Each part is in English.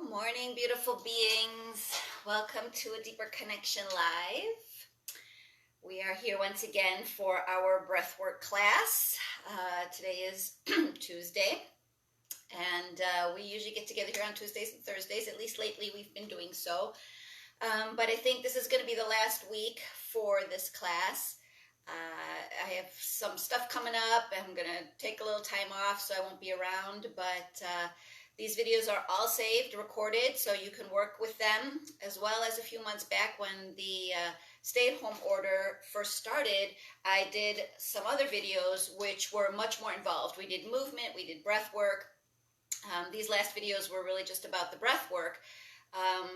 Good morning, beautiful beings. Welcome to A Deeper Connection Live. We are here once again for our breathwork class. Today is Tuesday, and we usually get together here on Tuesdays and Thursdays. At least lately we've been doing so. But I think this is going to be the last week for this class. I have some stuff coming up. I'm going to take a little time off, so I won't be around, but these videos are all saved, recorded, so you can work with them, as well as a few months back when the stay-at-home order first started, I did some other videos which were much more involved. We did movement, we did breath work. These last videos were really just about the breath work,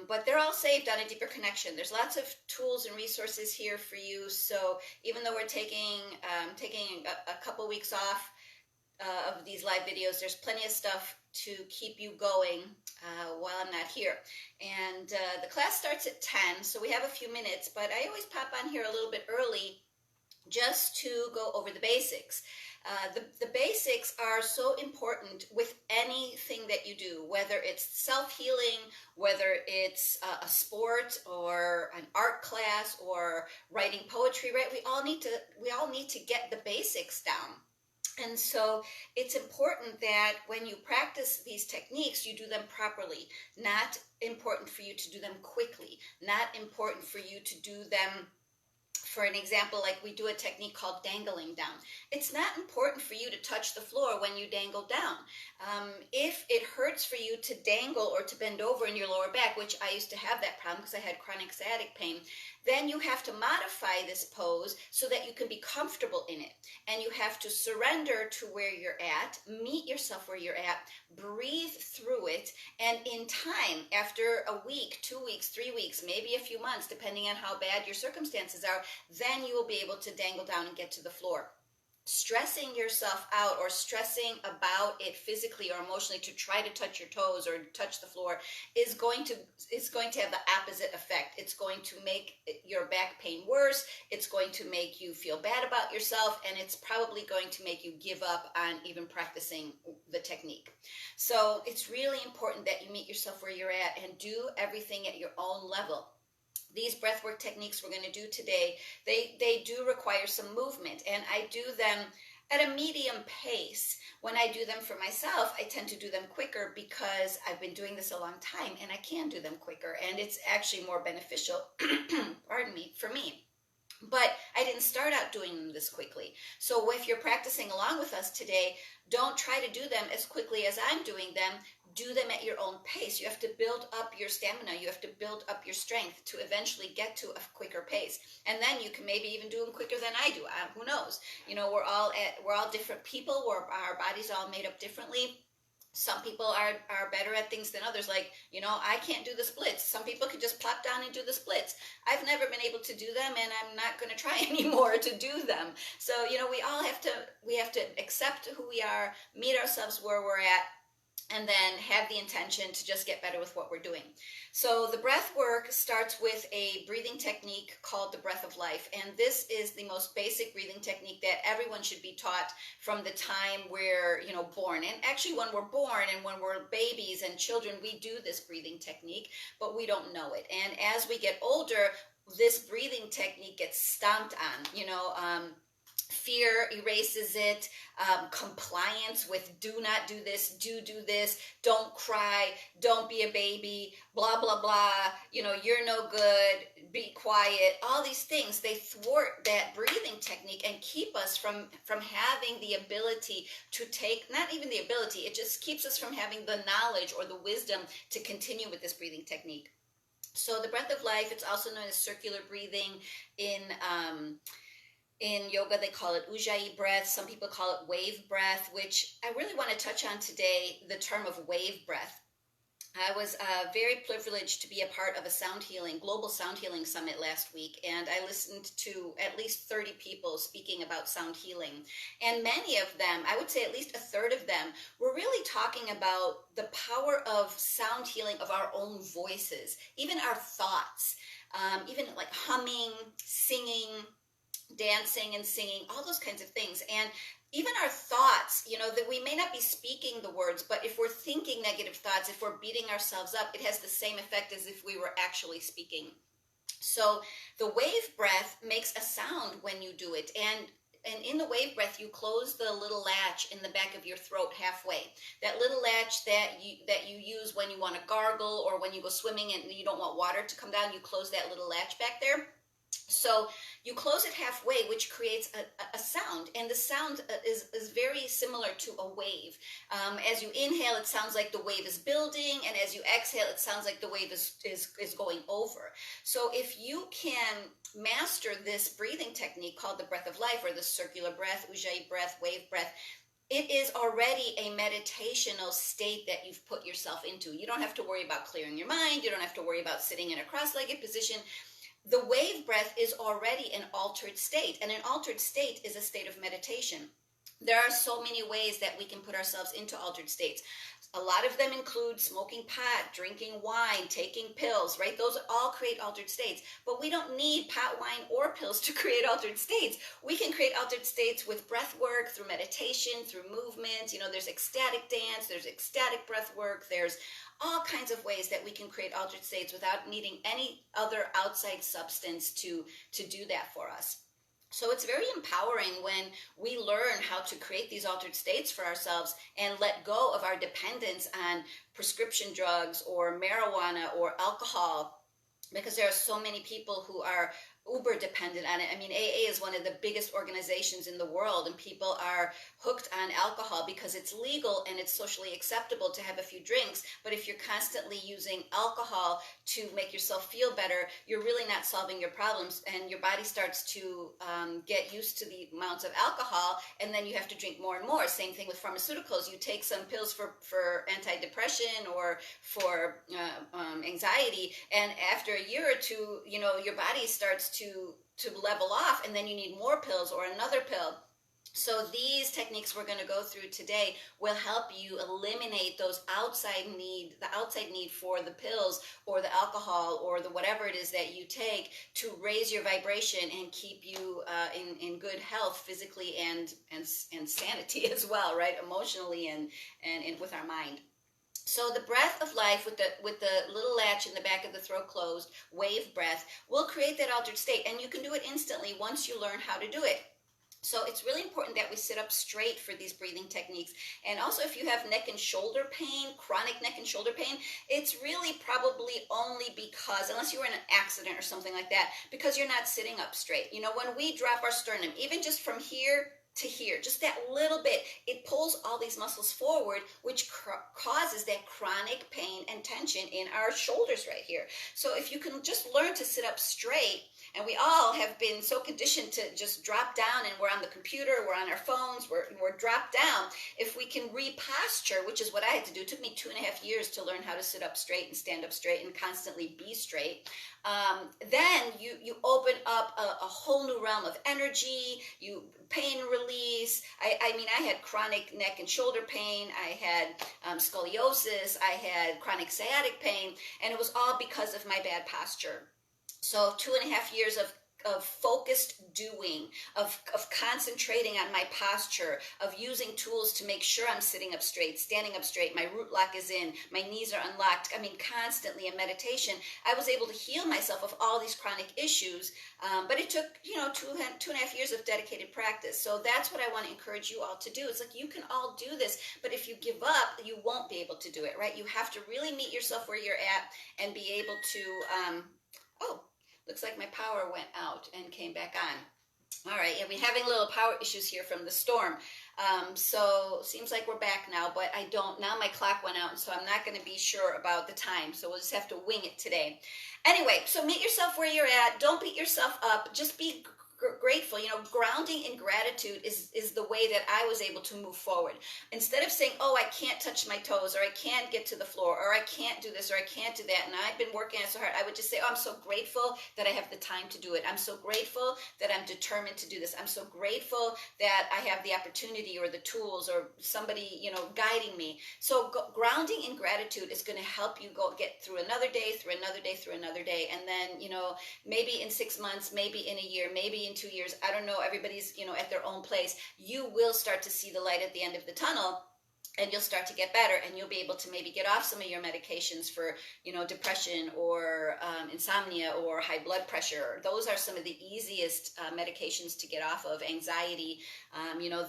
but they're all saved on A Deeper Connection. There's lots of tools and resources here for you, so even though we're taking a couple weeks off of these live videos, there's plenty of stuff to keep you going while I'm not here. And the class starts at 10, so we have a few minutes, but I always pop on here a little bit early just to go over the basics. The basics are so important with anything that you do, whether it's self-healing, whether it's a sport or an art class or writing poetry, right? We all need to get the basics down. And so it's important that when you practice these techniques, you do them properly. Not important for you to do them quickly. Not important for you to do them, for an example, like we do a technique called dangling down. It's not important for you to touch the floor when you dangle down. If it hurts for you to dangle or to bend over in your lower back, which I used to have that problem because I had chronic sciatic pain, then you have to modify this pose so that you can be comfortable in it. And you have to surrender to where you're at, meet yourself where you're at, breathe through it, and in time, after a week, 2 weeks, 3 weeks, maybe a few months, depending on how bad your circumstances are, then you will be able to dangle down and get to the floor. Stressing yourself out or stressing about it physically or emotionally to try to touch your toes or touch the floor is going to have the opposite effect. It's going to make your back pain worse. It's going to make you feel bad about yourself, and it's probably going to make you give up on even practicing the technique. So it's really important that you meet yourself where you're at and do everything at your own level. These breathwork techniques we're going to do today, they do require some movement, and I do them at a medium pace. When I do them for myself, I tend to do them quicker because I've been doing this a long time and I can do them quicker, and it's actually more beneficial, pardon me, for me. But I didn't start out doing them this quickly. So if you're practicing along with us today, don't try to do them as quickly as I'm doing them. Do them at your own pace. You have to build up your stamina. You have to build up your strength to eventually get to a quicker pace. And then you can maybe even do them quicker than I do. Who knows? You know, we're all different people. Our bodies are all made up differently. Some people are better at things than others. Like, you know, I can't do the splits. Some people could just plop down and do the splits. I've never been able to do them, and I'm not going to try anymore to do them. So, you know, we have to accept who we are, meet ourselves where we're at, and then have the intention to just get better with what we're doing. So the breath work starts with a breathing technique called the breath of life. And this is the most basic breathing technique that everyone should be taught from the time we're, born. And actually when we're born and when we're babies and children, we do this breathing technique, but we don't know it. And as we get older, this breathing technique gets stomped on, fear erases it, compliance with do not do this, do this, don't cry, don't be a baby, blah, blah, blah, you're no good, be quiet, all these things, they thwart that breathing technique and keep us from having the ability to take, not even the ability, it just keeps us from having the knowledge or the wisdom to continue with this breathing technique. So the breath of life, it's also known as circular breathing. In yoga, they call it Ujjayi breath. Some people call it wave breath, which I really want to touch on today, the term of wave breath. I was very privileged to be a part of a global sound healing summit last week, and I listened to at least 30 people speaking about sound healing. And many of them, I would say at least a third of them, were really talking about the power of sound healing of our own voices, even our thoughts, even like humming, singing, dancing and singing, all those kinds of things. And even our thoughts, that we may not be speaking the words, but if we're thinking negative thoughts, if we're beating ourselves up, it has the same effect as if we were actually speaking. So the wave breath makes a sound when you do it. And in the wave breath, you close the little latch in the back of your throat halfway. That little latch that you use when you want to gargle or when you go swimming and you don't want water to come down, you close that little latch back there. So you close it halfway, which creates a sound, and the sound is very similar to a wave. As you inhale, it sounds like the wave is building, and as you exhale, it sounds like the wave is going over. So if you can master this breathing technique called the breath of life, or the circular breath, ujjayi breath, wave breath, it is already a meditational state that you've put yourself into. You don't have to worry about clearing your mind. You don't have to worry about sitting in a cross-legged position. The wave breath is already an altered state, and an altered state is a state of meditation. There are so many ways that we can put ourselves into altered states. A lot of them include smoking pot, drinking wine, taking pills, right? Those all create altered states. But we don't need pot, wine, or pills to create altered states. We can create altered states with breath work, through meditation, through movement. There's ecstatic dance, there's ecstatic breath work, there's all kinds of ways that we can create altered states without needing any other outside substance to do that for us. So it's very empowering when we learn how to create these altered states for ourselves and let go of our dependence on prescription drugs or marijuana or alcohol, because there are so many people who are uber dependent on it. I mean, AA is one of the biggest organizations in the world, and people are hooked on alcohol because it's legal and it's socially acceptable to have a few drinks. But if you're constantly using alcohol to make yourself feel better, you're really not solving your problems, and your body starts to get used to the amounts of alcohol, and then you have to drink more and more. Same thing with pharmaceuticals. You take some pills for antidepressant or for anxiety, and after a year or two, your body starts to level off, and then you need more pills or another pill. So these techniques we're going to go through today will help you eliminate the outside need for the pills or the alcohol or the whatever it is that you take, to raise your vibration and keep you in good health, physically and sanity as well, right? Emotionally and with our mind. So the breath of life with the little latch in the back of the throat closed, wave breath, will create that altered state, and you can do it instantly once you learn how to do it. So it's really important that we sit up straight for these breathing techniques. And also, if you have neck and shoulder pain, chronic neck and shoulder pain, it's really probably only because, unless you were in an accident or something like that, because you're not sitting up straight. When we drop our sternum, even just from here to here, just that little bit, it pulls all these muscles forward, which causes that chronic pain and tension in our shoulders right here. So if you can just learn to sit up straight, and we all have been so conditioned to just drop down, and we're on the computer, we're on our phones, we're dropped down. If we can reposture, which is what I had to do, it took me 2.5 years to learn how to sit up straight and stand up straight and constantly be straight. Then you open up a whole new realm of energy, pain release. I mean, I had chronic neck and shoulder pain. I had scoliosis. I had chronic sciatic pain, and it was all because of my bad posture. So 2.5 years of focused doing, of concentrating on my posture, of using tools to make sure I'm sitting up straight, standing up straight, my root lock is in, my knees are unlocked. I mean, constantly in meditation, I was able to heal myself of all these chronic issues. But it took, 2.5 years of dedicated practice. So that's what I want to encourage you all to do. It's like, you can all do this, but if you give up, you won't be able to do it, right? You have to really meet yourself where you're at and be able to, looks like my power went out and came back on. All right, yeah, we're having little power issues here from the storm. So seems like we're back now, but now my clock went out, and so I'm not going to be sure about the time. So we'll just have to wing it today. Anyway, so meet yourself where you're at. Don't beat yourself up. Just be grateful. Grounding in gratitude is the way that I was able to move forward. Instead of saying, oh, I can't touch my toes, or I can't get to the floor, or I can't do this, or I can't do that, and I've been working so hard, I would just say, oh, I'm so grateful that I have the time to do it. I'm so grateful that I'm determined to do this. I'm so grateful that I have the opportunity or the tools or somebody, guiding me. So grounding in gratitude is going to help you get through another day, through another day, through another day. And then, maybe in 6 months, maybe in a year, maybe in 2 years. I don't know. Everybody's, at their own place. You will start to see the light at the end of the tunnel, and you'll start to get better, and you'll be able to maybe get off some of your medications for, depression or insomnia or high blood pressure. Those are some of the easiest medications to get off of. Anxiety,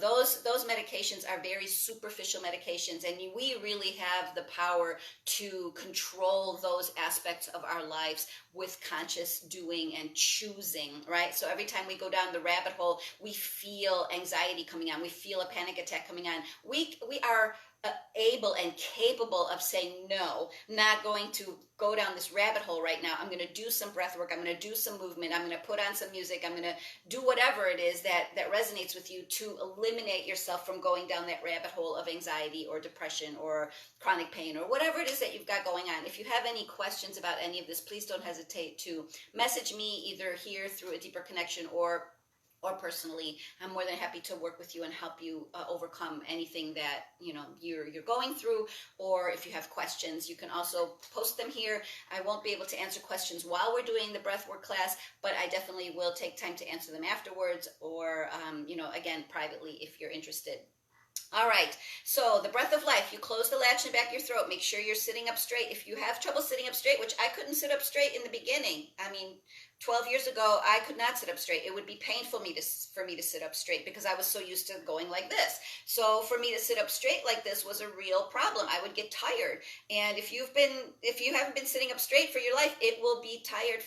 those medications are very superficial medications, and we really have the power to control those aspects of our lives with conscious doing and choosing, right? So every time we go down the rabbit hole, we feel anxiety coming on, we feel a panic attack coming on. We are able and capable of saying, no, not going to go down this rabbit hole right now. I'm going to do some breath work. I'm going to do some movement. I'm going to put on some music. I'm going to do whatever it is that resonates with you to eliminate yourself from going down that rabbit hole of anxiety or depression or chronic pain or whatever it is that you've got going on. If you have any questions about any of this, please don't hesitate to message me either here through A Deeper Connection or personally. I'm more than happy to work with you and help you overcome anything that you're going through. Or if you have questions, you can also post them here. I won't be able to answer questions while we're doing the breathwork class, but I definitely will take time to answer them afterwards, or again, privately if you're interested. All right, so the breath of life, you close the latch in the back of your throat. Make sure you're sitting up straight. If you have trouble sitting up straight, which I couldn't sit up straight in the beginning, 12 years ago, I could not sit up straight. It would be painful for me to sit up straight because I was so used to going like this. So for me to sit up straight like this was a real problem. I would get tired. And if you haven't been sitting up straight for your life, it will be tiring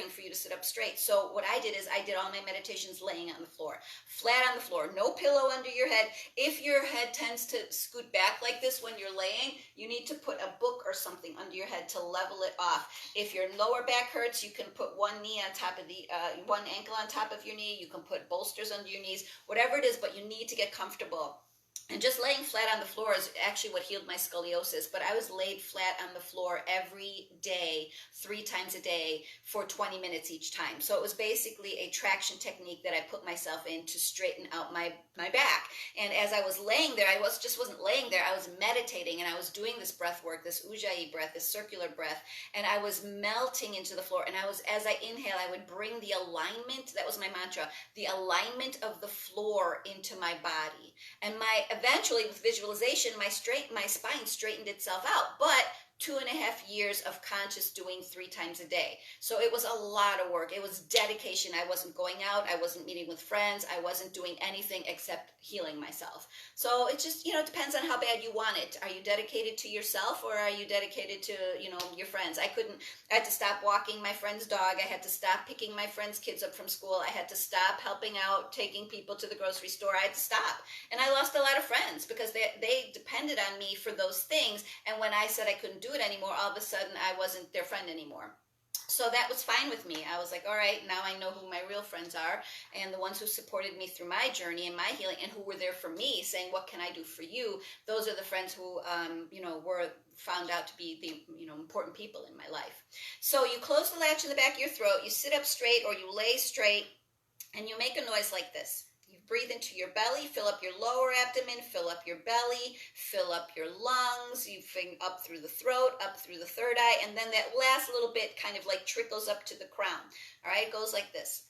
for you to sit up straight. So what I did is I did all my meditations laying on the floor, flat on the floor, no pillow under your head. If your head tends to scoot back like this when you're laying, you need to put a book or something under your head to level it off. If your lower back hurts, you can put one knee on top of one ankle on top of your knee. You can put bolsters under your knees, whatever it is, but you need to get comfortable. And just laying flat on the floor is actually what healed my scoliosis. But I was laid flat on the floor every day, 3 times a day for 20 minutes each time. So it was basically a traction technique that I put myself in to straighten out my back. And as I was laying there, I wasn't laying there. I was meditating, and I was doing this breath work, this Ujjayi breath, this circular breath, and I was melting into the floor. And as I inhale, I would bring the alignment, that was my mantra, the alignment of the floor into my body. And eventually with visualization, my spine straightened itself out. But 2.5 years of conscious doing 3 times a day. So it was a lot of work. It was dedication. I wasn't going out. I wasn't meeting with friends. I wasn't doing anything except healing myself. So it just, depends on how bad you want it. Are you dedicated to yourself, or are you dedicated to, your friends? I had to stop walking my friend's dog. I had to stop picking my friend's kids up from school. I had to stop helping out, taking people to the grocery store. I had to stop. And I lost a lot of friends because they depended on me for those things. And when I said I couldn't do it anymore, all of a sudden I wasn't their friend anymore. So that was fine with me. I was like, all right, now I know who my real friends are, and the ones who supported me through my journey and my healing, and who were there for me saying, what can I do for you? Those are the friends who, were found out to be the, important people in my life. So you close the latch in the back of your throat, you sit up straight or you lay straight, and you make a noise like this. Breathe into your belly, fill up your lower abdomen, fill up your belly, fill up your lungs, you up through the throat, up through the third eye, and then that last little bit kind of like trickles up to the crown. All right, it goes like this.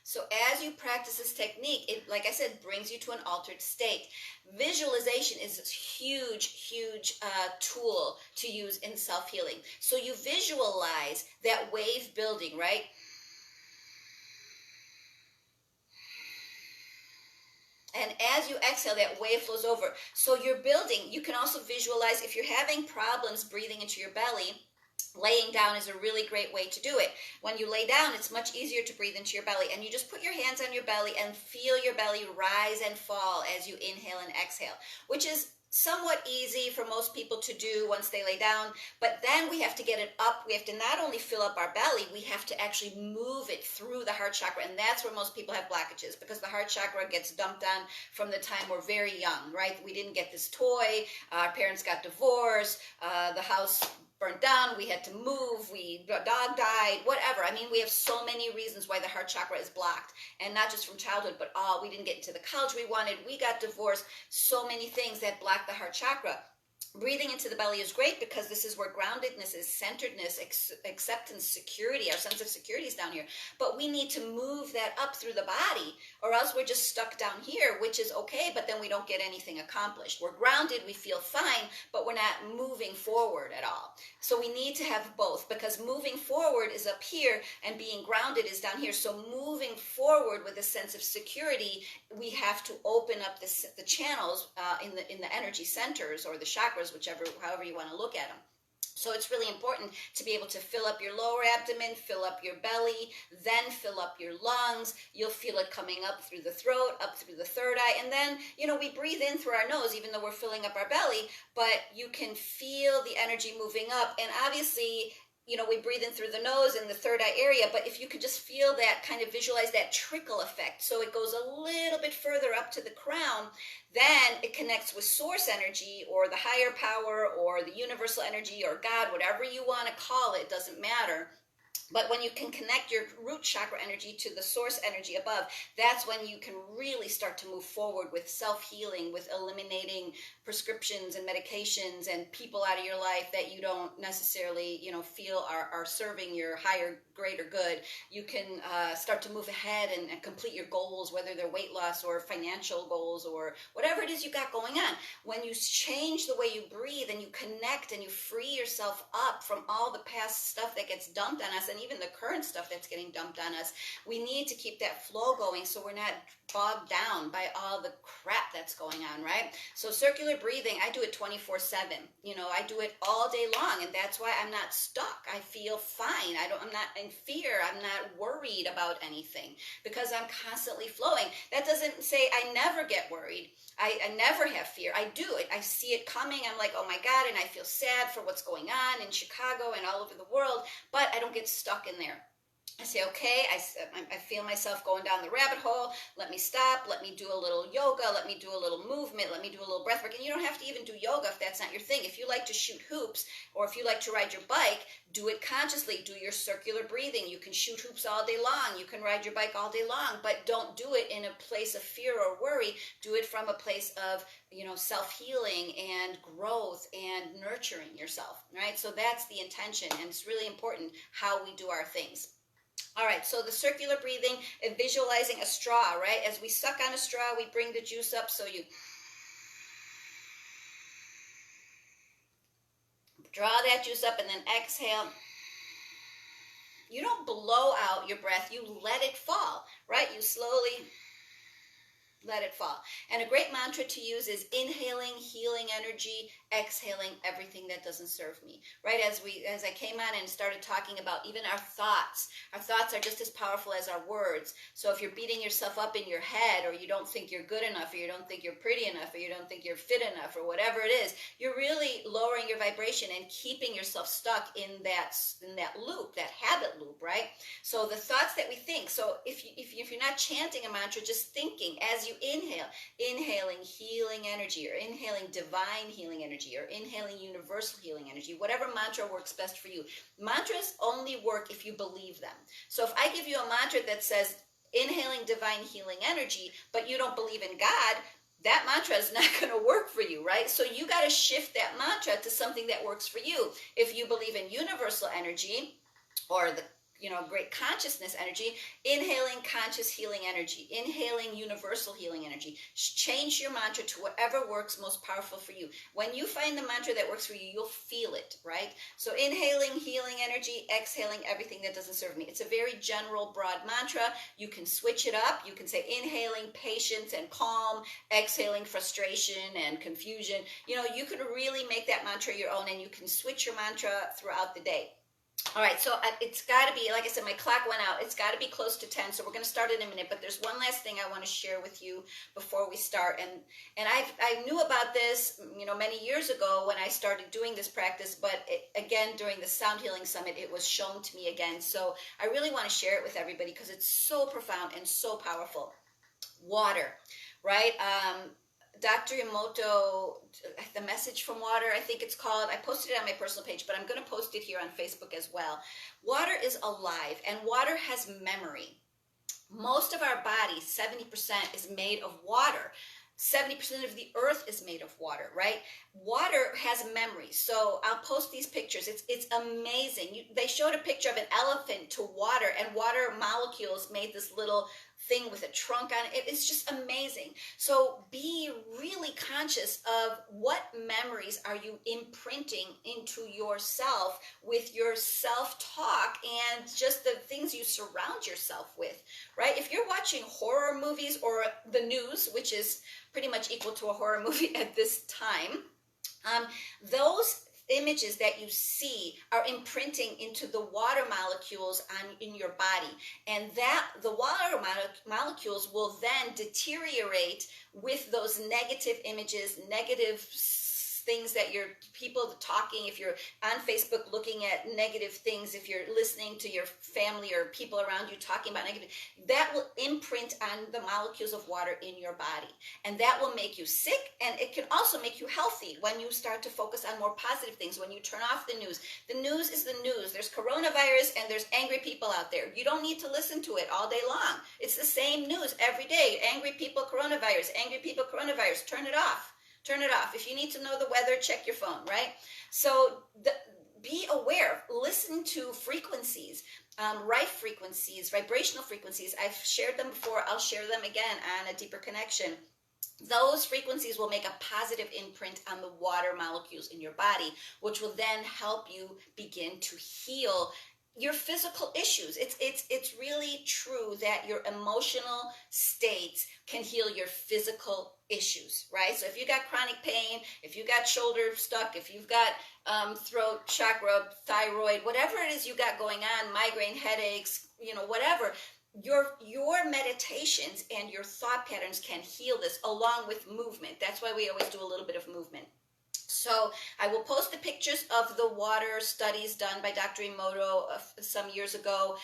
So as you practice this technique, it, like I said, brings you to an altered state. Visualization is a huge tool to use in self-healing. So you visualize that wave building, right? And as you exhale, that wave flows over. So you're building. You can also visualize if you're having problems breathing into your belly, laying down is a really great way to do it. When you lay down, it's much easier to breathe into your belly, and you just put your hands on your belly and feel your belly rise and fall as you inhale and exhale, which is somewhat easy for most people to do once they lay down, but then we have to get it up. We have to not only fill up our belly, we have to actually move it through the heart chakra, and that's where most people have blockages, because the heart chakra gets dumped on from the time we're very young, right? We didn't get this toy, our parents got divorced, the house burned down, we had to move, dog died, whatever. I mean, we have so many reasons why the heart chakra is blocked, and not just from childhood, but we didn't get into the college we wanted, we got divorced, so many things that block the heart chakra. Breathing into the belly is great because this is where groundedness is, centeredness, acceptance, security, our sense of security is down here. But we need to move that up through the body, or else we're just stuck down here, which is okay, but then we don't get anything accomplished. We're grounded, we feel fine, but we're not moving forward at all. So we need to have both, because moving forward is up here and being grounded is down here. So moving forward with a sense of security, we have to open up the channels in the energy centers or the chakras, however you want to look at them. So it's really important to be able to fill up your lower abdomen, fill up your belly, then fill up your lungs. You'll feel it coming up through the throat, up through the third eye. And then, we breathe in through our nose, even though we're filling up our belly, but you can feel the energy moving up. And obviously, we breathe in through the nose and the third eye area, but if you could just feel that, kind of visualize that trickle effect, so it goes a little bit further up to the crown, then it connects with source energy or the higher power or the universal energy or God, whatever you want to call it, doesn't matter. But when you can connect your root chakra energy to the source energy above, that's when you can really start to move forward with self-healing, with eliminating prescriptions and medications and people out of your life that you don't necessarily, feel are serving your higher, greater good. You can start to move ahead and complete your goals, whether they're weight loss or financial goals or whatever it is you got going on. When you change the way you breathe and you connect and you free yourself up from all the past stuff that gets dumped on us, and even the current stuff that's getting dumped on us, we need to keep that flow going so we're not bogged down by all the crap that's going on, right? So circular breathing, I do it 24/7. I do it all day long, and that's why I'm not stuck. I feel fine. I'm not in fear. I'm not worried about anything because I'm constantly flowing. That doesn't say I never get worried. I never have fear. I do it. I see it coming. I'm like, oh my God, and I feel sad for what's going on in Chicago and all over the world, but I don't get stuck in there. I say, okay, I feel myself going down the rabbit hole. Let me stop. Let me do a little yoga. Let me do a little movement. Let me do a little breath work. And you don't have to even do yoga if that's not your thing. If you like to shoot hoops or if you like to ride your bike, do it consciously. Do your circular breathing. You can shoot hoops all day long. You can ride your bike all day long, but don't do it in a place of fear or worry. Do it from a place of, self-healing and growth and nurturing yourself, right? So that's the intention, and it's really important how we do our things. All right, so the circular breathing and visualizing a straw, right? As we suck on a straw, we bring the juice up, so you draw that juice up and then exhale. You don't blow out your breath, you let it fall, right? You slowly let it fall. And a great mantra to use is inhaling healing energy, exhaling everything that doesn't serve me, right? As I came on and started talking about even our thoughts are just as powerful as our words. So if you're beating yourself up in your head, or you don't think you're good enough, or you don't think you're pretty enough, or you don't think you're fit enough, or whatever it is, you're really lowering your vibration and keeping yourself stuck in that loop, that habit loop, right? So the thoughts that we think, so if you're not chanting a mantra, just thinking as you inhaling healing energy, or inhaling divine healing energy, or inhaling universal healing energy, whatever mantra works best for you. Mantras only work if you believe them. So if I give you a mantra that says inhaling divine healing energy, but you don't believe in God, that mantra is not going to work for you, right? So you got to shift that mantra to something that works for you. If you believe in universal energy, or the great consciousness energy, inhaling conscious healing energy, inhaling universal healing energy. Change your mantra to whatever works most powerful for you. When you find the mantra that works for you, you'll feel it, right? So inhaling healing energy, exhaling everything that doesn't serve me. It's a very general, broad mantra. You can switch it up. You can say inhaling patience and calm, exhaling frustration and confusion. You can really make that mantra your own, and you can switch your mantra throughout the day. All right, so it's got to be, like I said, my clock went out. It's got to be close to 10, so we're going to start in a minute. But there's one last thing I want to share with you before we start. And I knew about this, many years ago when I started doing this practice. But again, during the Sound Healing Summit, it was shown to me again. So I really want to share it with everybody because it's so profound and so powerful. Water, right? Dr. Emoto, the message from water, I think it's called. I posted it on my personal page, but I'm going to post it here on Facebook as well. Water is alive, and water has memory. Most of our body, 70%, is made of water. 70% of the earth is made of water, right? Water has memory. So I'll post these pictures. It's amazing. They showed a picture of an elephant to water, and water molecules made this little thing with a trunk on it. It's just amazing. So be really conscious of what memories are you imprinting into yourself with your self-talk and just the things you surround yourself with, right? If you're watching horror movies or the news, which is pretty much equal to a horror movie at this time, those images that you see are imprinting into the water molecules in your body, and that the water molecules will then deteriorate with those negative images, negative things that you're people talking, if you're on Facebook looking at negative things, if you're listening to your family or people around you talking about negative, that will imprint on the molecules of water in your body. And that will make you sick, and it can also make you healthy when you start to focus on more positive things, when you turn off the news. The news is the news. There's coronavirus and there's angry people out there. You don't need to listen to it all day long. It's the same news every day. Angry people, coronavirus. Angry people, coronavirus. Turn it off. Turn it off. If you need to know the weather, check your phone, right? So be aware. Listen to frequencies, right frequencies, vibrational frequencies. I've shared them before. I'll share them again on A Deeper Connection. Those frequencies will make a positive imprint on the water molecules in your body, which will then help you begin to heal your physical issues. It's really true that your emotional states can heal your physical issues, right? So if you got chronic pain, if you got shoulder stuck, if you've got throat, chakra, thyroid, whatever it is you got going on, migraine, headaches, whatever, your meditations and your thought patterns can heal this along with movement. That's why we always do a little bit of movement. So I will post the pictures of the water studies done by Dr. Emoto some years ago.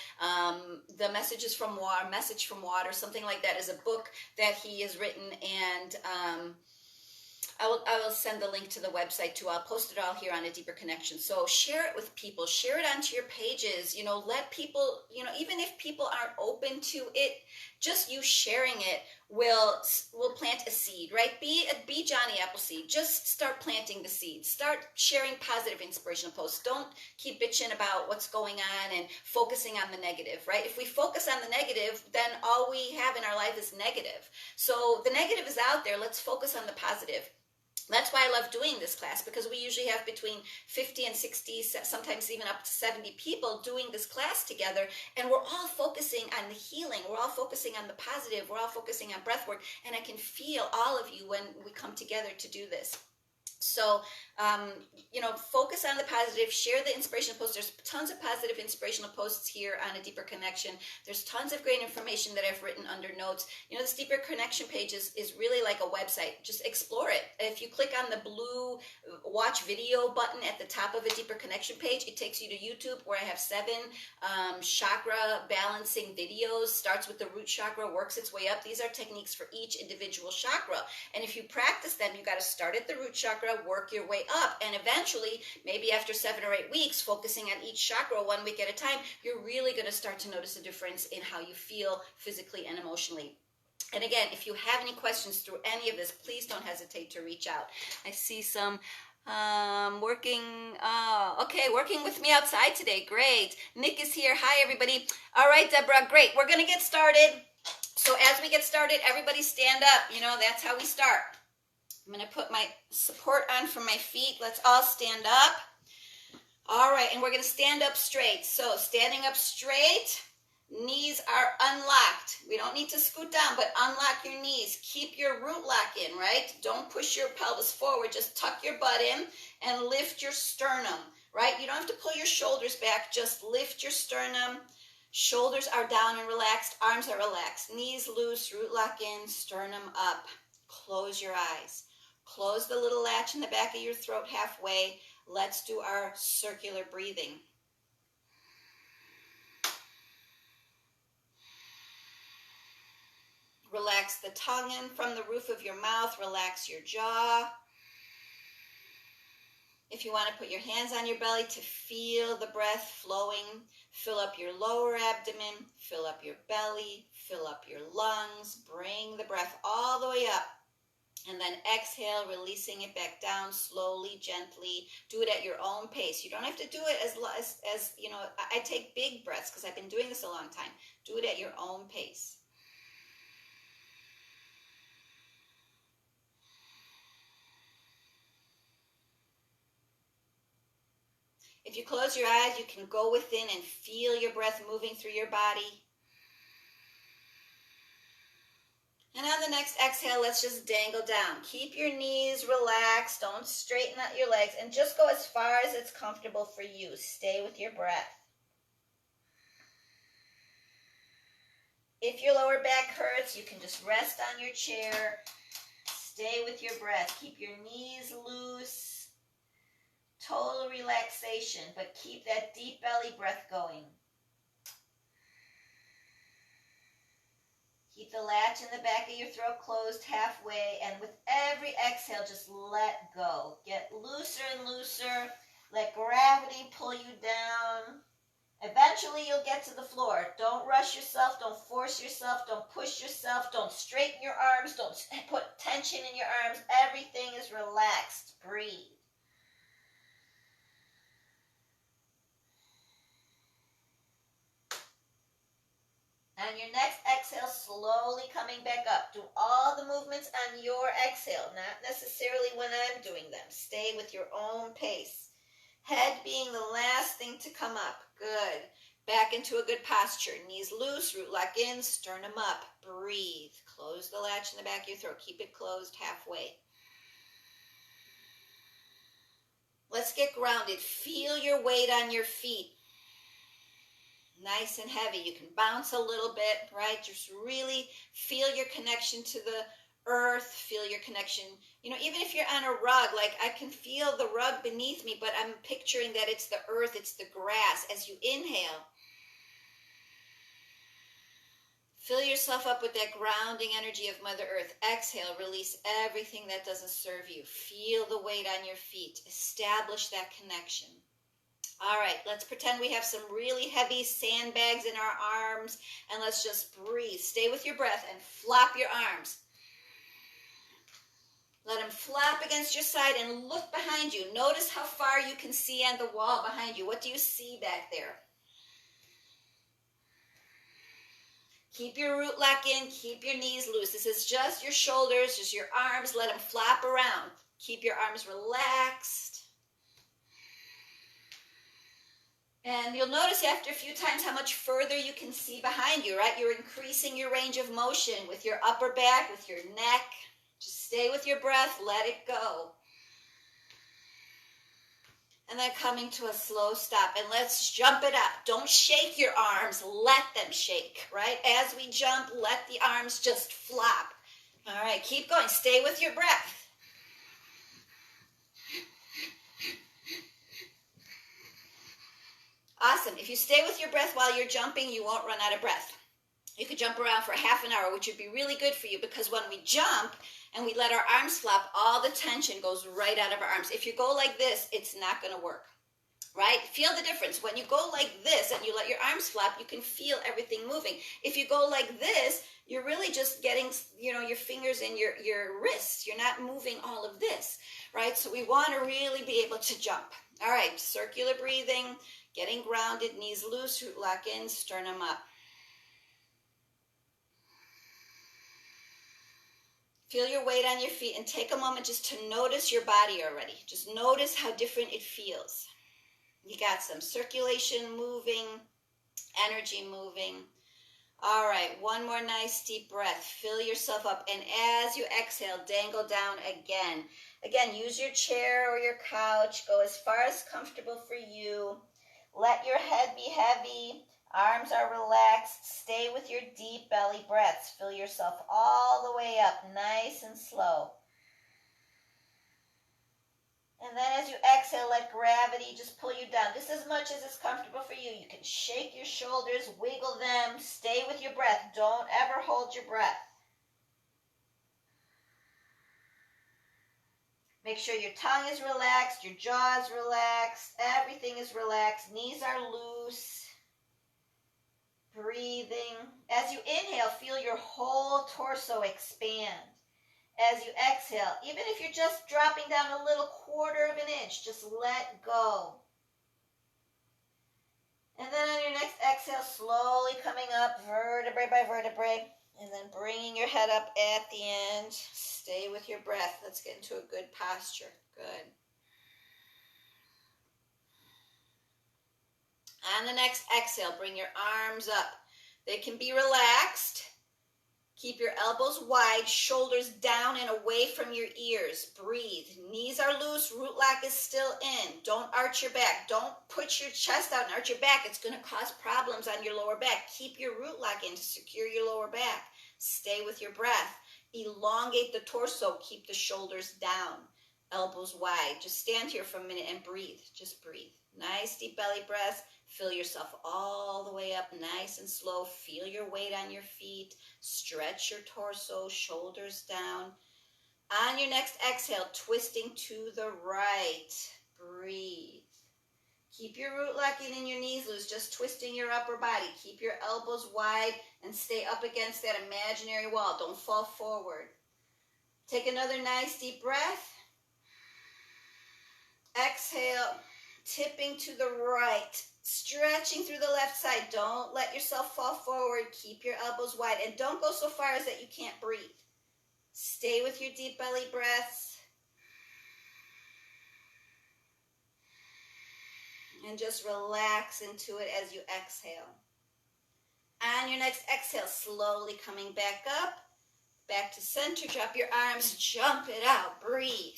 The Message from Water, something like that, is a book that he has written, and I will send the link to the website too. I'll post it all here on A Deeper Connection. So share it with people. Share it onto your pages. Let people, even if people aren't open to it, just you sharing it will plant a seed, right? Be Johnny Appleseed. Just start planting the seeds. Start sharing positive inspirational posts. Don't keep bitching about what's going on and focusing on the negative, right? If we focus on the negative, then all we have in our life is negative. So the negative is out there. Let's focus on the positive. That's why I love doing this class, because we usually have between 50 and 60, sometimes even up to 70 people doing this class together, and we're all focusing on the healing. We're all focusing on the positive. We're all focusing on breath work, and I can feel all of you when we come together to do this. So, focus on the positive, share the inspirational posts. There's tons of positive inspirational posts here on A Deeper Connection. There's tons of great information that I've written under notes. This Deeper Connection page is really like a website. Just explore it. If you click on the blue watch video button at the top of A Deeper Connection page, it takes you to YouTube, where I have 7 chakra balancing videos. Starts with the root chakra, works its way up. These are techniques for each individual chakra. And if you practice them, you got to start at the root chakra, work your way up, and eventually, maybe after 7 or 8 weeks, focusing on each chakra 1 week at a time, you're really going to start to notice a difference in how you feel physically and emotionally. And again, if you have any questions through any of this, please don't hesitate to reach out. I see some working with me outside today. Great. Nick is here. Hi, everybody. All right, Deborah, great. We're going to get started. So as we get started, everybody stand up. That's how we start. I'm going to put my support on for my feet. Let's all stand up. All right, and we're going to stand up straight. So standing up straight, Knees are unlocked. We don't need to scoot down, but unlock your knees. Keep your root lock in, right? Don't push your pelvis forward. Just tuck your butt in and lift your sternum, right? You don't have to pull your shoulders back. Just lift your sternum. Shoulders are down and relaxed. Arms are relaxed. Knees loose, root lock in, sternum up. Close your eyes. Close the little latch in the back of your throat halfway. Let's do our circular breathing. Relax the tongue in from the roof of your mouth. Relax your jaw. If you want to put your hands on your belly to feel the breath flowing, fill up your lower abdomen, fill up your belly, fill up your lungs. Bring the breath all the way up. And then exhale, releasing it back down slowly, gently. Do it at your own pace. You don't have to do it as you know, I take big breaths because I've been doing this a long time. Do it at your own pace. If you close your eyes, you can go within and feel your breath moving through your body. And on the next exhale, let's just dangle down. Keep your knees relaxed. Don't straighten out your legs. And just go as far as it's comfortable for you. Stay with your breath. If your lower back hurts, you can just rest on your chair. Stay with your breath. Keep your knees loose. Total relaxation, but keep that deep belly breath going. Keep the latch in the back of your throat closed halfway, and with every exhale, just let go. Get looser and looser. Let gravity pull you down. Eventually, you'll get to the floor. Don't rush yourself. Don't force yourself. Don't push yourself. Don't straighten your arms. Don't put tension in your arms. Everything is relaxed. Breathe. On your next exhale, slowly coming back up. Do all the movements on your exhale, not necessarily when I'm doing them. Stay with your own pace. Head being the last thing to come up. Good. Back into a good posture. Knees loose, root lock in, sternum up. Breathe. Close the latch in the back of your throat. Keep it closed halfway. Let's get grounded. Feel your weight on your feet. Nice and heavy. You can bounce a little bit, right? Just really feel your connection to the earth. Feel your connection. You know, even if you're on a rug, like I can feel the rug beneath me, but I'm picturing that it's the earth, it's the grass. As you inhale, fill yourself up with that grounding energy of Mother Earth. Exhale, release everything that doesn't serve you. Feel the weight on your feet. Establish that connection. All right, let's pretend we have some really heavy sandbags in our arms, and let's just breathe. Stay with your breath and flop your arms. Let them flop against your side and look behind you. Notice how far you can see on the wall behind you. What do you see back there? Keep your root lock in. Keep your knees loose. This is just your shoulders, just your arms. Let them flop around. Keep your arms relaxed. And you'll notice after a few times how much further you can see behind you, right? You're increasing your range of motion with your upper back, with your neck. Just stay with your breath, let it go. And then coming to a slow stop. And let's jump it up. Don't shake your arms, let them shake, right? As we jump, let the arms just flop. All right, keep going. Stay with your breath. Awesome. If you stay with your breath while you're jumping, you won't run out of breath. You could jump around for half an hour, which would be really good for you because when we jump and we let our arms flop, all the tension goes right out of our arms. If you go like this, it's not going to work, right? Feel the difference. When you go like this and you let your arms flop, you can feel everything moving. If you go like this, you're really just getting, you know, your fingers in your wrists. You're not moving all of this, right? So we want to really be able to jump. All right, circular breathing. Getting grounded, knees loose, root lock in, sternum up. Feel your weight on your feet and take a moment just to notice your body already. Just notice how different it feels. You got some circulation moving, energy moving. All right, one more nice deep breath. Fill yourself up. And as you exhale, dangle down again. Again, use your chair or your couch. Go as far as comfortable for you. Let your head be heavy. Arms are relaxed. Stay with your deep belly breaths. Fill yourself all the way up, nice and slow. And then as you exhale, let gravity just pull you down just as much as is comfortable for you. You can shake your shoulders, wiggle them, stay with your breath. Don't ever hold your breath. Make sure your tongue is relaxed, your jaw is relaxed, everything is relaxed, knees are loose. Breathing. As you inhale, feel your whole torso expand. As you exhale, even if you're just dropping down a little quarter of an inch, just let go. And then on your next exhale, slowly coming up vertebrae by vertebrae, and then bringing your head up at the end. Stay with your breath. Let's get into a good posture. Good. On the next exhale, bring your arms up. They can be relaxed. Keep your elbows wide, shoulders down and away from your ears. Breathe. Knees are loose. Root lock is still in. Don't arch your back. Don't put your chest out and arch your back. It's going to cause problems on your lower back. Keep your root lock in to secure your lower back. Stay with your breath. Elongate the torso. Keep the shoulders down. Elbows wide. Just stand here for a minute and breathe. Just breathe. Nice deep belly breaths. Fill yourself all the way up nice and slow. Feel your weight on your feet. Stretch your torso, shoulders down. On your next exhale, twisting to the right. Breathe. Keep your root lock in and your knees loose, just twisting your upper body. Keep your elbows wide and stay up against that imaginary wall. Don't fall forward. Take another nice deep breath. Exhale, tipping to the right. Stretching through the left side. Don't let yourself fall forward. Keep your elbows wide. And don't go so far as that you can't breathe. Stay with your deep belly breaths. And just relax into it as you exhale. On your next exhale, slowly coming back up. Back to center. Drop your arms. Jump it out. Breathe.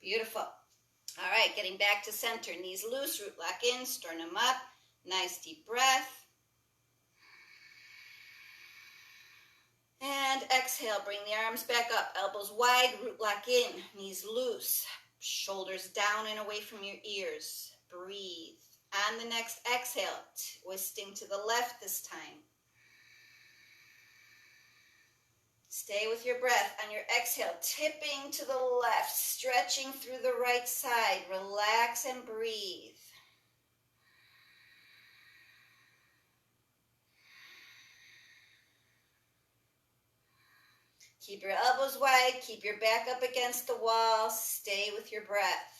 Beautiful. All right, getting back to center. Knees loose, root lock in, sternum up. Nice deep breath. And exhale, bring the arms back up. Elbows wide, root lock in, knees loose. Shoulders down and away from your ears. Breathe. On the next exhale, twisting to the left this time. Stay with your breath. On your exhale, tipping to the left, stretching through the right side. Relax and breathe. Keep your elbows wide. Keep your back up against the wall. Stay with your breath.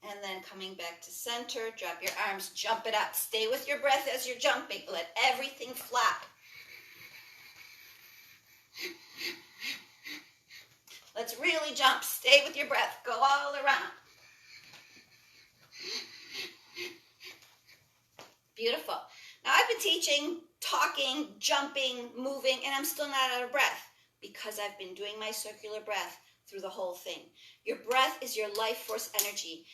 And then coming back to center, drop your arms, jump it up. Stay with your breath as you're jumping. Let everything flop. Let's really jump. Stay with your breath. Go all around. Beautiful. Now I've been teaching, talking, jumping, moving, and I'm still not out of breath because I've been doing my circular breath through the whole thing. Your breath is your life force energy.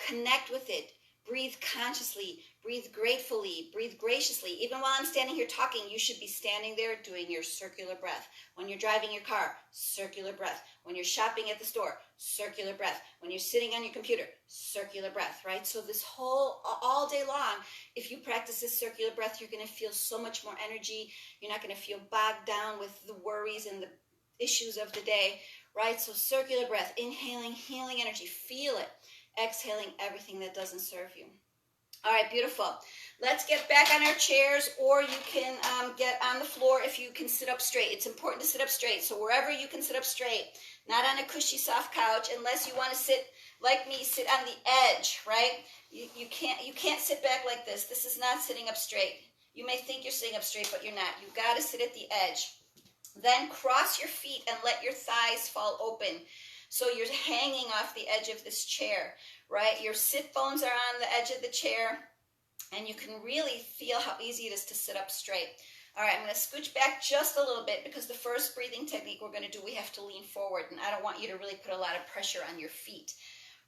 Connect with it. Breathe consciously. Breathe gratefully. Breathe graciously. Even while I'm standing here talking, you should be standing there doing your circular breath. When you're driving your car, circular breath. When you're shopping at the store, circular breath. When you're sitting on your computer, circular breath, right? So this whole, all day long, if you practice this circular breath, you're going to feel so much more energy. You're not going to feel bogged down with the worries and the issues of the day, right? So circular breath, inhaling, healing energy. Feel it. Exhaling everything that doesn't serve you. All right, beautiful. Let's get back on our chairs, or you can get on the floor if you can sit up straight. It's important to sit up straight. So wherever you can sit up straight, not on a cushy, soft couch, unless you want to sit like me, sit on the edge, right? You can't sit back like this. This is not sitting up straight. You may think you're sitting up straight, but you're not. You've got to sit at the edge. Then cross your feet and let your thighs fall open. So you're hanging off the edge of this chair. right? Your sit bones are on the edge of the chair, and you can really feel how easy it is to sit up straight. All right, I'm going to scooch back just a little bit because the first breathing technique we're going to do, we have to lean forward, and I don't want you to really put a lot of pressure on your feet,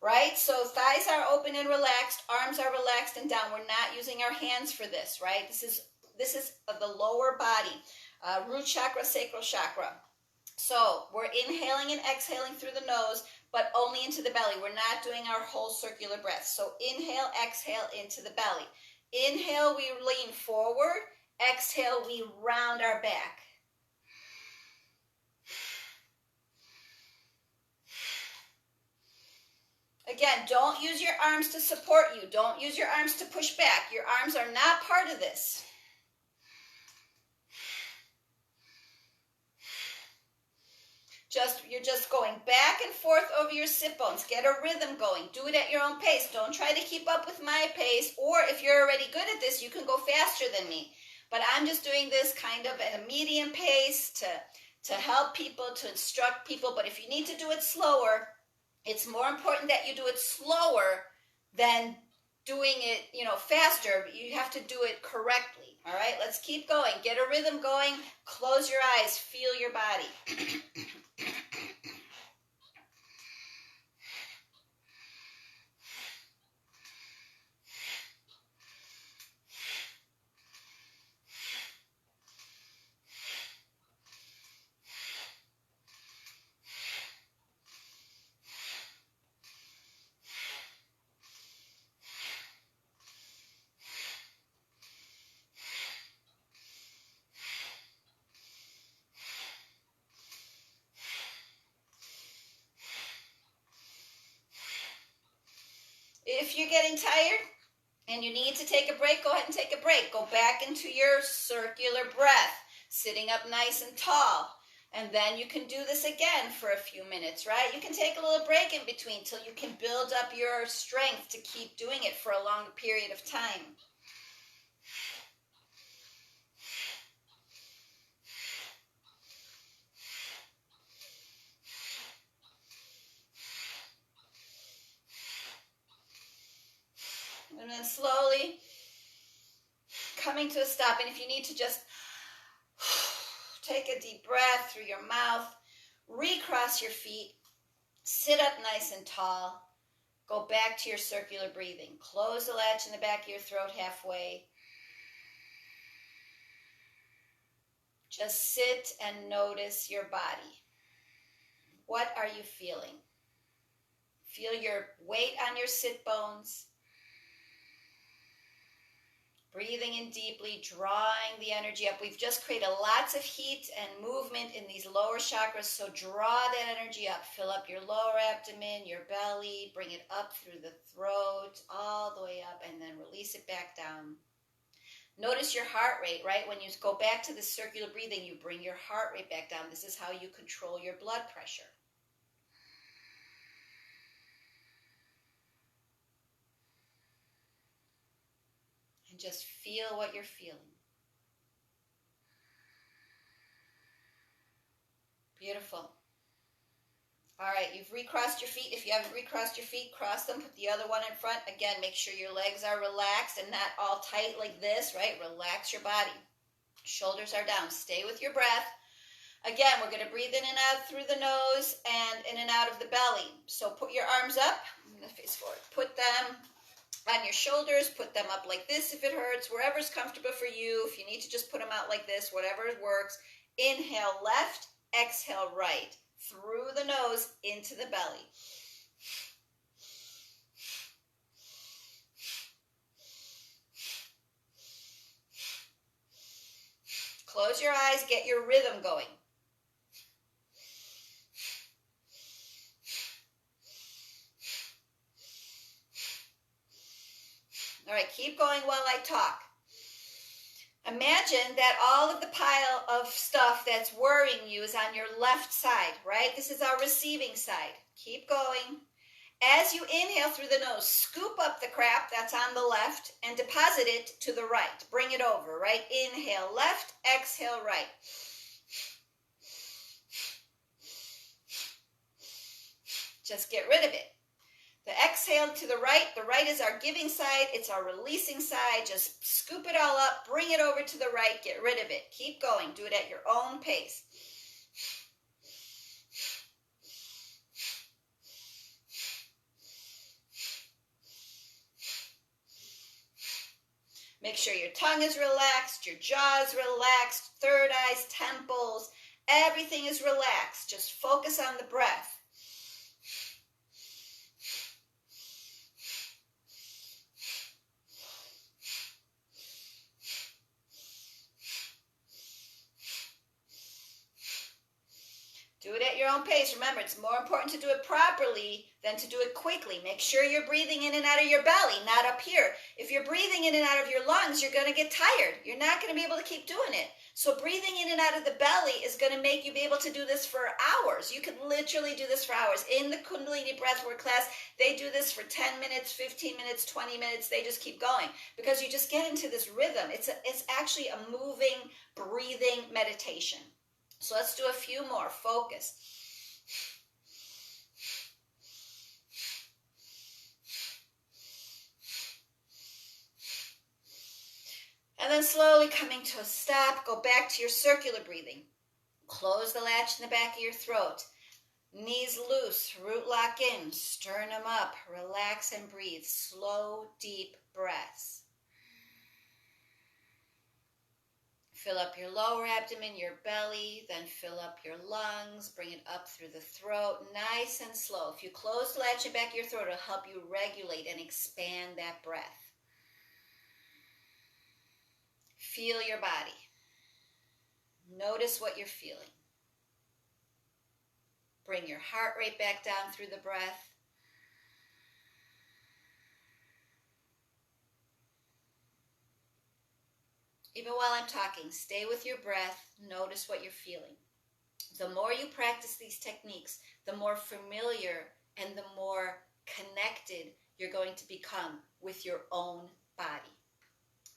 right? So thighs are open and relaxed, arms are relaxed and down. We're not using our hands for this, right? This is the lower body, root chakra, sacral chakra. So we're inhaling and exhaling through the nose, but only into the belly. We're not doing our whole circular breath. So inhale, exhale into the belly. Inhale, we lean forward. Exhale, we round our back. Again, don't use your arms to support you. Don't use your arms to push back. Your arms are not part of this. You're just going back and forth over your sit bones. Get a rhythm going. Do it at your own pace. Don't try to keep up with my pace, or if you're already good at this, you can go faster than me. But I'm just doing this kind of at a medium pace to help people, to instruct people. But if you need to do it slower, it's more important that you do it slower than doing it, faster. You have to do it correctly. All right, let's keep going. Get a rhythm going. Close your eyes. Feel your body. If you're getting tired and you need to take a break, go ahead and take a break. Go back into your circular breath, sitting up nice and tall. And then you can do this again for a few minutes, right? You can take a little break in between till you can build up your strength to keep doing it for a longer period of time. And then slowly coming to a stop. And if you need to just take a deep breath through your mouth, recross your feet, sit up nice and tall, go back to your circular breathing. Close the latch in the back of your throat halfway. Just sit and notice your body. What are you feeling? Feel your weight on your sit bones. Breathing in deeply, drawing the energy up. We've just created lots of heat and movement in these lower chakras, so draw that energy up. Fill up your lower abdomen, your belly, bring it up through the throat, all the way up, and then release it back down. Notice your heart rate, right? When you go back to the circular breathing, you bring your heart rate back down. This is how you control your blood pressure. And just feel what you're feeling. Beautiful. All right, you've recrossed your feet. If you haven't recrossed your feet, cross them, put the other one in front. Again, make sure your legs are relaxed and not all tight like this, right? Relax your body. Shoulders are down. Stay with your breath. Again, we're going to breathe in and out through the nose and in and out of the belly. So put your arms up. I'm going to face forward. Put them on your shoulders. Put them up like this if it hurts. Wherever's comfortable for you. If you need to just put them out like this, whatever works. Inhale left, exhale right. Through the nose into the belly. Close your eyes, get your rhythm going. All right, keep going while I talk. Imagine that all of the pile of stuff that's worrying you is on your left side, right? This is our receiving side. Keep going. As you inhale through the nose, scoop up the crap that's on the left and deposit it to the right. Bring it over, right? Inhale left, exhale right. Just get rid of it. The exhale to the right is our giving side, it's our releasing side. Just scoop it all up, bring it over to the right, get rid of it. Keep going, do it at your own pace. Make sure your tongue is relaxed, your jaw is relaxed, third eyes, temples, everything is relaxed. Just focus on the breath. Do it at your own pace. Remember, it's more important to do it properly than to do it quickly. Make sure you're breathing in and out of your belly, not up here. If you're breathing in and out of your lungs, you're going to get tired. You're not going to be able to keep doing it. So breathing in and out of the belly is going to make you be able to do this for hours. You could literally do this for hours. In the Kundalini Breathwork class, they do this for 10 minutes, 15 minutes, 20 minutes. They just keep going because you just get into this rhythm. It's actually a moving, breathing meditation. So let's do a few more. Focus. And then slowly coming to a stop, go back to your circular breathing. Close the latch in the back of your throat. Knees loose, root lock in, sternum up, relax and breathe. Slow, deep breaths. Fill up your lower abdomen, your belly, then fill up your lungs, bring it up through the throat, nice and slow. If you close the latch in the back of your throat, it'll help you regulate and expand that breath. Feel your body. Notice what you're feeling. Bring your heart rate back down through the breath. Even while I'm talking, stay with your breath. Notice what you're feeling. The more you practice these techniques, the more familiar and the more connected you're going to become with your own body.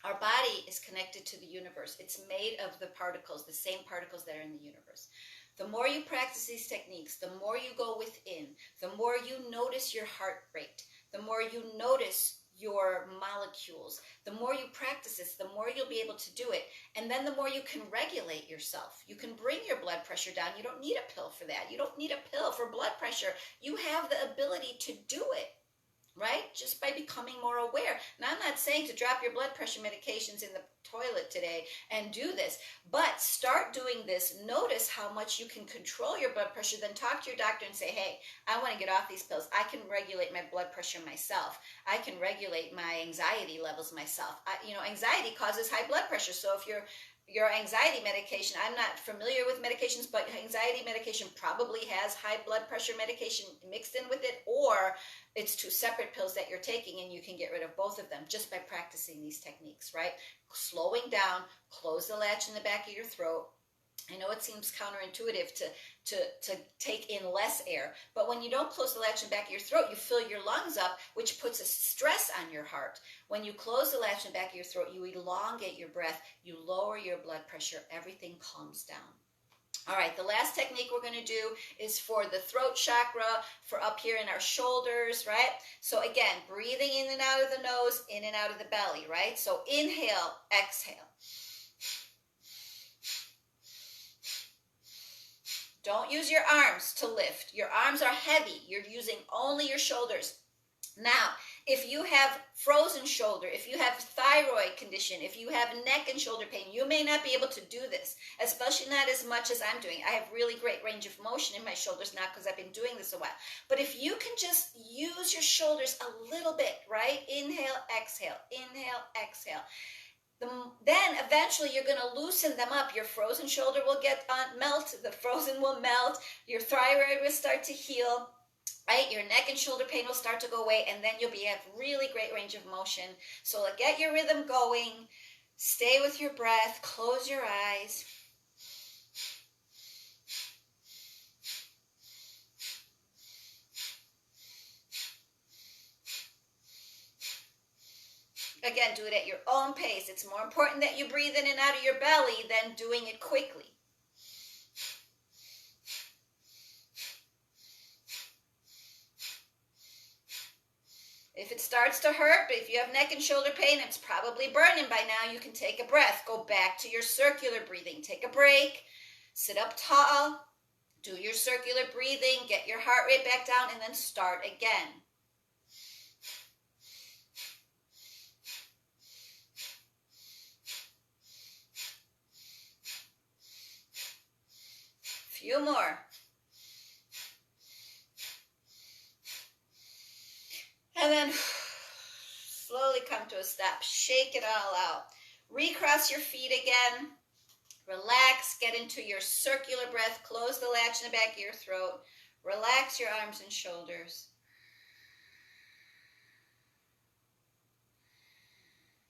Our body is connected to the universe. It's made of the particles, the same particles that are in the universe. The more you practice these techniques, the more you go within, the more you notice your heart rate, the more you notice your molecules. The more you practice this, the more you'll be able to do it. And then the more you can regulate yourself. You can bring your blood pressure down. You don't need a pill for that. You don't need a pill for blood pressure. You have the ability to do it, right? Just by becoming more aware. Now, I'm not saying to drop your blood pressure medications in the toilet today and do this, but start doing this. Notice how much you can control your blood pressure. Then talk to your doctor and say, hey, I want to get off these pills. I can regulate my blood pressure myself. I can regulate my anxiety levels myself. Anxiety causes high blood pressure. So if your anxiety medication, I'm not familiar with medications, but anxiety medication probably has high blood pressure medication mixed in with it, or it's two separate pills that you're taking and you can get rid of both of them just by practicing these techniques, right? Slowing down, close the latch in the back of your throat. I know it seems counterintuitive to take in less air, but when you don't close the latch in the back of your throat, you fill your lungs up, which puts a stress on your heart. When you close the latch in the back of your throat, you elongate your breath, you lower your blood pressure, everything calms down. All right, the last technique we're going to do is for the throat chakra, for up here in our shoulders, right? So again, breathing in and out of the nose, in and out of the belly, right? So inhale, exhale. Don't use your arms to lift. Your arms are heavy. You're using only your shoulders. Now, if you have frozen shoulder, if you have thyroid condition, if you have neck and shoulder pain, you may not be able to do this, especially not as much as I'm doing. I have really great range of motion in my shoulders now because I've been doing this a while. But if you can just use your shoulders a little bit, right? Inhale, exhale, inhale, exhale. Then eventually you're going to loosen them up. Your frozen shoulder will melt. The frozen will melt. Your thyroid will start to heal. Right, your neck and shoulder pain will start to go away, and then you'll have really great range of motion. So get your rhythm going. Stay with your breath. Close your eyes. Again, do it at your own pace. It's more important that you breathe in and out of your belly than doing it quickly. If it starts to hurt, if you have neck and shoulder pain, it's probably burning by now. You can take a breath. Go back to your circular breathing. Take a break. Sit up tall. Do your circular breathing. Get your heart rate back down and then start again. Few more. And then slowly come to a stop. Shake it all out. Recross your feet again. Relax. Get into your circular breath. Close the latch in the back of your throat. Relax your arms and shoulders.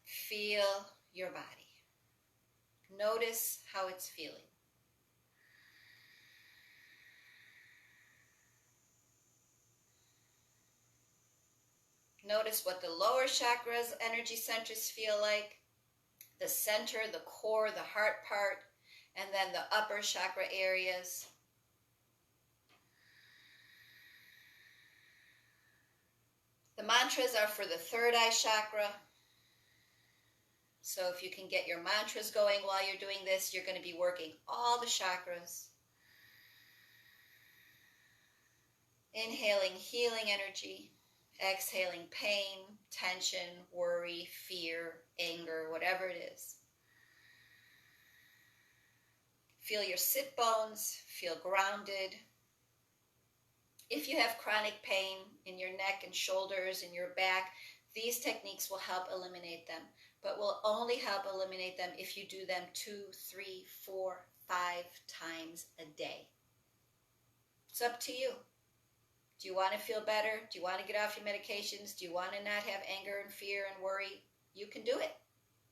Feel your body. Notice how it's feeling. Notice what the lower chakras, energy centers feel like, the center, the core, the heart part, and then the upper chakra areas. The mantras are for the third eye chakra. So if you can get your mantras going while you're doing this, you're going to be working all the chakras. Inhaling healing energy. Exhaling pain, tension, worry, fear, anger, whatever it is. Feel your sit bones, feel grounded. If you have chronic pain in your neck and shoulders and your back, these techniques will help eliminate them, but will only help eliminate them if you do them 2, 3, 4, 5 times a day. It's up to you. Do you want to feel better? Do you want to get off your medications? Do you want to not have anger and fear and worry? You can do it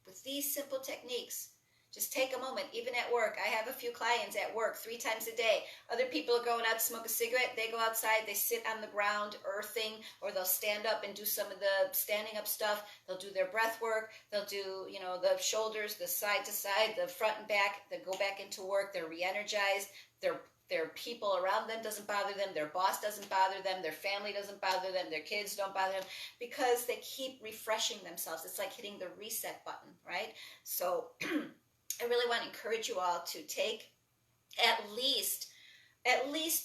with these simple techniques. Just take a moment, even at work. I have a few clients at work 3 times a day. Other people are going out to smoke a cigarette. They go outside, they sit on the ground earthing, or they'll stand up and do some of the standing up stuff. They'll do their breath work. They'll do, the shoulders, the side to side, the front and back. They go back into work. They're re-energized. Their people around them doesn't bother them. Their boss doesn't bother them. Their family doesn't bother them. Their kids don't bother them because they keep refreshing themselves. It's like hitting the reset button, right? So I really want to encourage you all to take at least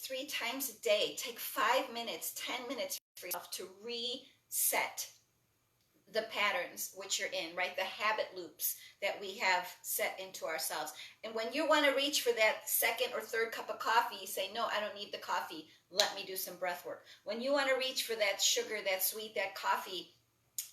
3 times a day. Take 5 minutes, 10 minutes for yourself to reset the patterns which you're in, right? The habit loops that we have set into ourselves. And when you want to reach for that second or third cup of coffee, you say, no, I don't need the coffee. Let me do some breath work. When you want to reach for that sugar, that sweet, that coffee,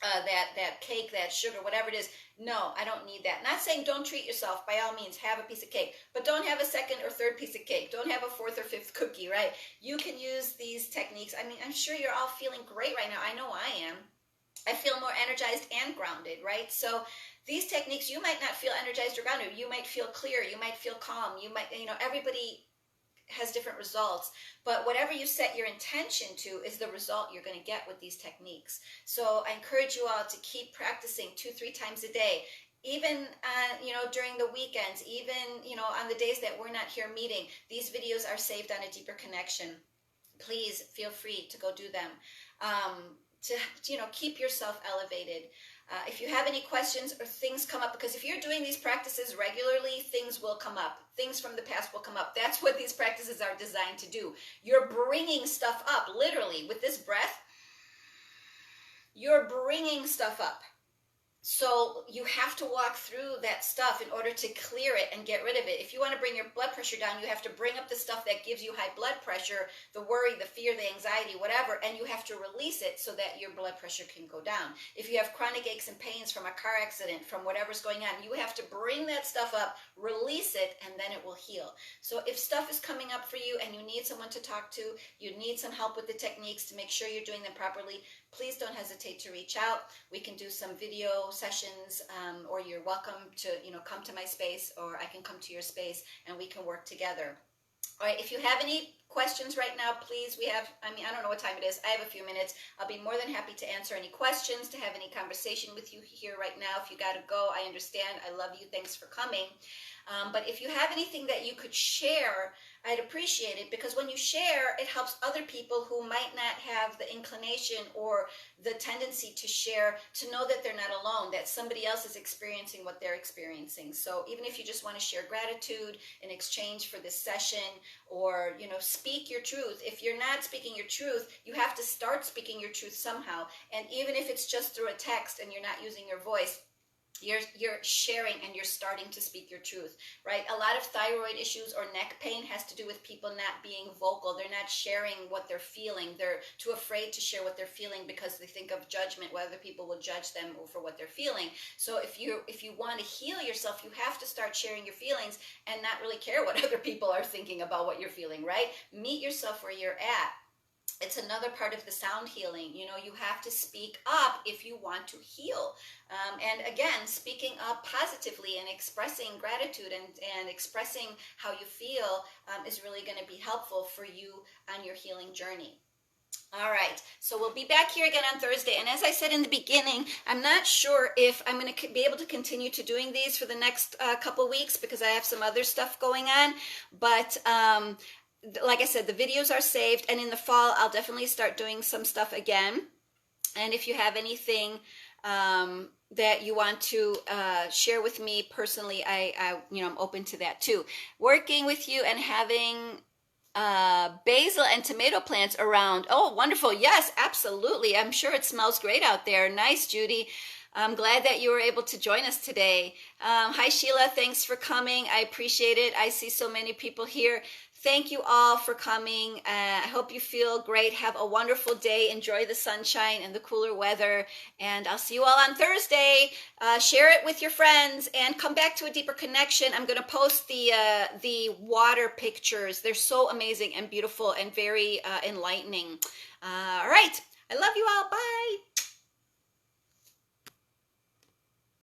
that cake, that sugar, whatever it is, no, I don't need that. Not saying don't treat yourself. By all means, have a piece of cake. But don't have a second or third piece of cake. Don't have a fourth or fifth cookie, right? You can use these techniques. I mean, I'm sure you're all feeling great right now. I know I am. I feel more energized and grounded, right? So these techniques, you might not feel energized or grounded. You might feel clear. You might feel calm. You might, everybody has different results. But whatever you set your intention to is the result you're going to get with these techniques. So I encourage you all to keep practicing 2-3 times a day. Even, during the weekends, even, on the days that we're not here meeting, these videos are saved on A Deeper Connection. Please feel free to go do them. To keep yourself elevated. If you have any questions or things come up, because if you're doing these practices regularly, things will come up. Things from the past will come up. That's what these practices are designed to do. You're bringing stuff up, literally, with this breath. You're bringing stuff up. So you have to walk through that stuff in order to clear it and get rid of it. If you want to bring your blood pressure down, you have to bring up the stuff that gives you high blood pressure, the worry, the fear, the anxiety, whatever, and you have to release it so that your blood pressure can go down. If you have chronic aches and pains from a car accident, from whatever's going on, you have to bring that stuff up, release it, and then it will heal. So if stuff is coming up for you and you need someone to talk to, you need some help with the techniques to make sure you're doing them properly, please don't hesitate to reach out. We can do some video sessions, or you're welcome to, come to my space, or I can come to your space and we can work together. All right, if you have any questions right now, please, I don't know what time it is. I have a few minutes. I'll be more than happy to answer any questions, to have any conversation with you here right now. If you got to go, I understand. I love you. Thanks for coming. But if you have anything that you could share, I'd appreciate it, because when you share, it helps other people who might not have the inclination or the tendency to share, to know that they're not alone, that somebody else is experiencing what they're experiencing. So even if you just want to share gratitude in exchange for this session, or speak your truth. If you're not speaking your truth, you have to start speaking your truth somehow. And even if it's just through a text and you're not using your voice, you're sharing and you're starting to speak your truth, right? A lot of thyroid issues or neck pain has to do with people not being vocal. They're not sharing what they're feeling. They're too afraid to share what they're feeling because they think of judgment, whether people will judge them for what they're feeling. So if you want to heal yourself, you have to start sharing your feelings and not really care what other people are thinking about what you're feeling, right? Meet yourself where you're at. It's another part of the sound healing. You have to speak up if you want to heal. And again, speaking up positively and expressing gratitude and expressing how you feel is really going to be helpful for you on your healing journey. All right, so we'll be back here again on Thursday. And as I said in the beginning, I'm not sure if I'm going to be able to continue to doing these for the next couple weeks, because I have some other stuff going on. But like I said, the videos are saved, and in the fall, I'll definitely start doing some stuff again. And if you have anything that you want to share with me personally, I'm open to that too. Working with you and having basil and tomato plants around. Oh, wonderful. Yes, absolutely. I'm sure it smells great out there. Nice, Judy. I'm glad that you were able to join us today. Hi, Sheila. Thanks for coming. I appreciate it. I see so many people here. Thank you all for coming. I hope you feel great. Have a wonderful day. Enjoy the sunshine and the cooler weather. And I'll see you all on Thursday. Share it with your friends and come back to a deeper connection. I'm going to post the water pictures. They're so amazing and beautiful and very enlightening. All right. I love you all. Bye.